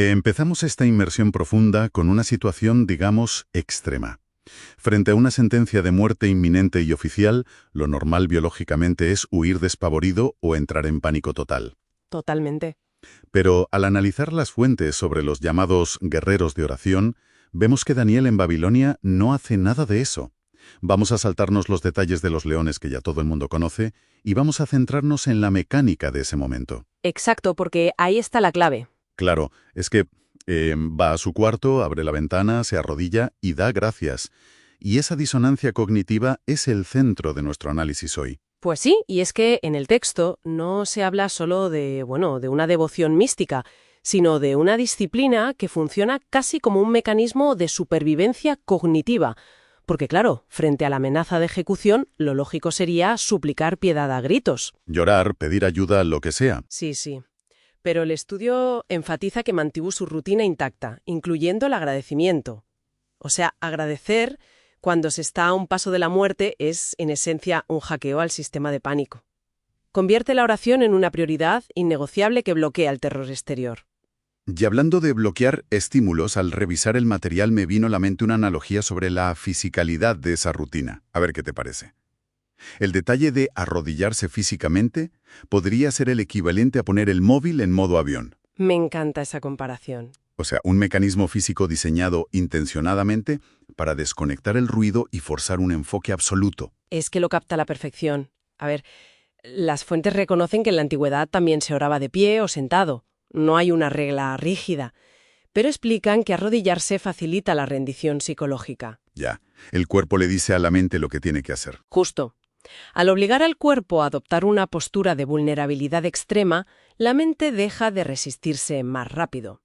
Empezamos esta inmersión profunda con una situación, digamos, extrema. Frente a una sentencia de muerte inminente y oficial, lo normal biológicamente es huir despavorido o entrar en pánico total. Totalmente. Pero al analizar las fuentes sobre los llamados guerreros de oración, vemos que Daniel en Babilonia no hace nada de eso. Vamos a saltarnos los detalles de los leones que ya todo el mundo conoce y vamos a centrarnos en la mecánica de ese momento. Exacto, porque ahí está la clave. Claro, es que va a su cuarto, abre la ventana, se arrodilla y da gracias. Y esa disonancia cognitiva es el centro de nuestro análisis hoy. Pues sí, y es que en el texto no se habla solo de una devoción mística, sino de una disciplina que funciona casi como un mecanismo de supervivencia cognitiva. Porque claro, frente a la amenaza de ejecución, lo lógico sería suplicar piedad a gritos. Llorar, pedir ayuda, lo que sea. Sí, sí. Pero el estudio enfatiza que mantuvo su rutina intacta, incluyendo el agradecimiento. O sea, agradecer cuando se está a un paso de la muerte es, en esencia, un hackeo al sistema de pánico. Convierte la oración en una prioridad innegociable que bloquea el terror exterior. Y hablando de bloquear estímulos, al revisar el material me vino a la mente una analogía sobre la fisicalidad de esa rutina. A ver qué te parece. El detalle de arrodillarse físicamente podría ser el equivalente a poner el móvil en modo avión. Me encanta esa comparación. O sea, un mecanismo físico diseñado intencionadamente para desconectar el ruido y forzar un enfoque absoluto. Es que lo capta a la perfección. A ver, las fuentes reconocen que en la antigüedad también se oraba de pie o sentado. No hay una regla rígida. Pero explican que arrodillarse facilita la rendición psicológica. Ya, el cuerpo le dice a la mente lo que tiene que hacer. Justo. Al obligar al cuerpo a adoptar una postura de vulnerabilidad extrema, la mente deja de resistirse más rápido.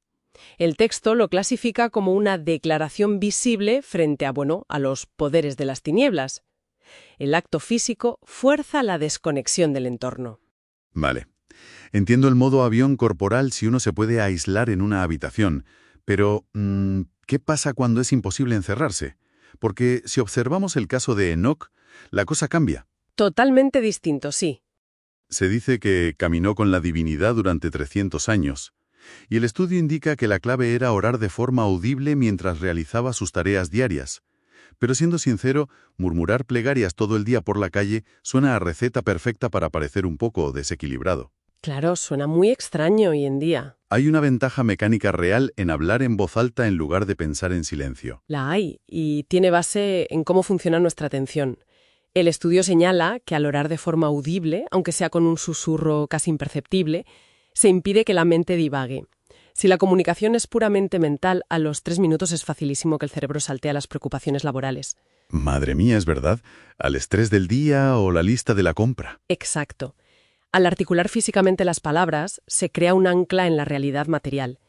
El texto lo clasifica como una declaración visible frente a los poderes de las tinieblas. El acto físico fuerza la desconexión del entorno. Vale. Entiendo el modo avión corporal si uno se puede aislar en una habitación, pero ¿qué pasa cuando es imposible encerrarse? Porque si observamos el caso de Enoc, la cosa cambia. Totalmente distinto, sí. Se dice que caminó con la divinidad durante 300 años, y el estudio indica que la clave era orar de forma audible mientras realizaba sus tareas diarias. Pero siendo sincero, murmurar plegarias todo el día por la calle suena a receta perfecta para parecer un poco desequilibrado. Claro, suena muy extraño hoy en día. Hay una ventaja mecánica real en hablar en voz alta en lugar de pensar en silencio. La hay, y tiene base en cómo funciona nuestra atención. El estudio señala que al orar de forma audible, aunque sea con un susurro casi imperceptible, se impide que la mente divague. Si la comunicación es puramente mental, a los 3 minutos es facilísimo que el cerebro salte a las preocupaciones laborales. Madre mía, es verdad. Al estrés del día o la lista de la compra. Exacto. Al articular físicamente las palabras, se crea un ancla en la realidad material.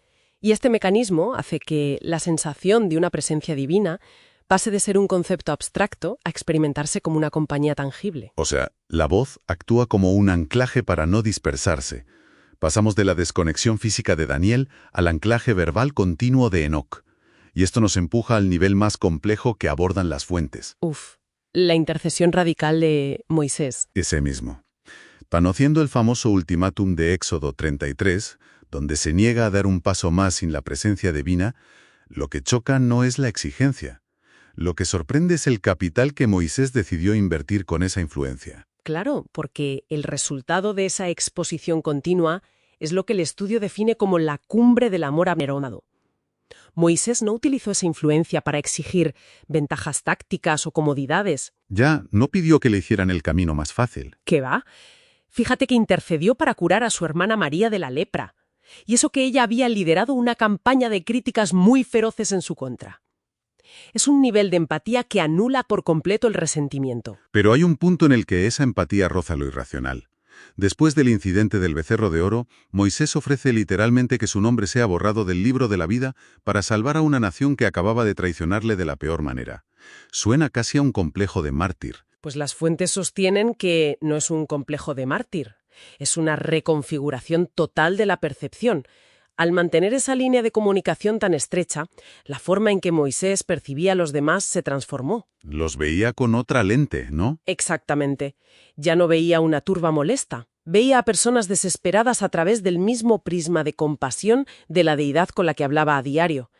Y este mecanismo hace que la sensación de una presencia divina pase de ser un concepto abstracto a experimentarse como una compañía tangible. O sea, la voz actúa como un anclaje para no dispersarse. Pasamos de la desconexión física de Daniel al anclaje verbal continuo de Enoc. Y esto nos empuja al nivel más complejo que abordan las fuentes. La intercesión radical de Moisés. Ese mismo. Conociendo el famoso ultimátum de Éxodo 33, donde se niega a dar un paso más sin la presencia divina, lo que choca no es la exigencia. Lo que sorprende es el capital que Moisés decidió invertir con esa influencia. Claro, porque el resultado de esa exposición continua es lo que el estudio define como la cumbre del amor abnegado. Moisés no utilizó esa influencia para exigir ventajas tácticas o comodidades. Ya no pidió que le hicieran el camino más fácil. ¿Qué va? Fíjate que intercedió para curar a su hermana María de la lepra. Y eso que ella había liderado una campaña de críticas muy feroces en su contra. Es un nivel de empatía que anula por completo el resentimiento. Pero hay un punto en el que esa empatía roza lo irracional. Después del incidente del becerro de oro, Moisés ofrece literalmente que su nombre sea borrado del libro de la vida para salvar a una nación que acababa de traicionarle de la peor manera. Suena casi a un complejo de mártir. Pues las fuentes sostienen que no es un complejo de mártir, es una reconfiguración total de la percepción. Al mantener esa línea de comunicación tan estrecha, la forma en que Moisés percibía a los demás se transformó. Los veía con otra lente, ¿no? Exactamente. Ya no veía una turba molesta, Veía a personas desesperadas a través del mismo prisma de compasión de la deidad con la que hablaba a diario.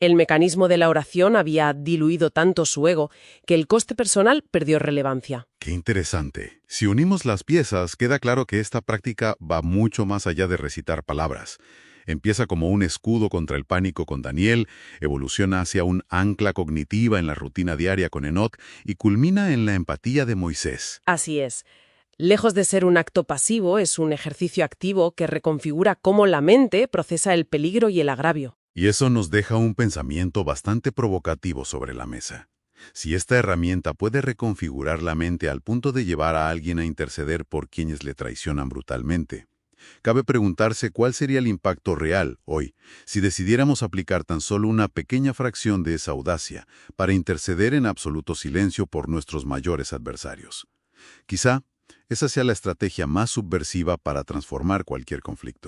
El mecanismo de la oración había diluido tanto su ego que el coste personal perdió relevancia. Qué interesante. Si unimos las piezas, queda claro que esta práctica va mucho más allá de recitar palabras. Empieza como un escudo contra el pánico con Daniel, evoluciona hacia un ancla cognitiva en la rutina diaria con Enoc y culmina en la empatía de Moisés. Así es. Lejos de ser un acto pasivo, es un ejercicio activo que reconfigura cómo la mente procesa el peligro y el agravio. Y eso nos deja un pensamiento bastante provocativo sobre la mesa. Si esta herramienta puede reconfigurar la mente al punto de llevar a alguien a interceder por quienes le traicionan brutalmente, cabe preguntarse cuál sería el impacto real hoy si decidiéramos aplicar tan solo una pequeña fracción de esa audacia para interceder en absoluto silencio por nuestros mayores adversarios. Quizá esa sea la estrategia más subversiva para transformar cualquier conflicto.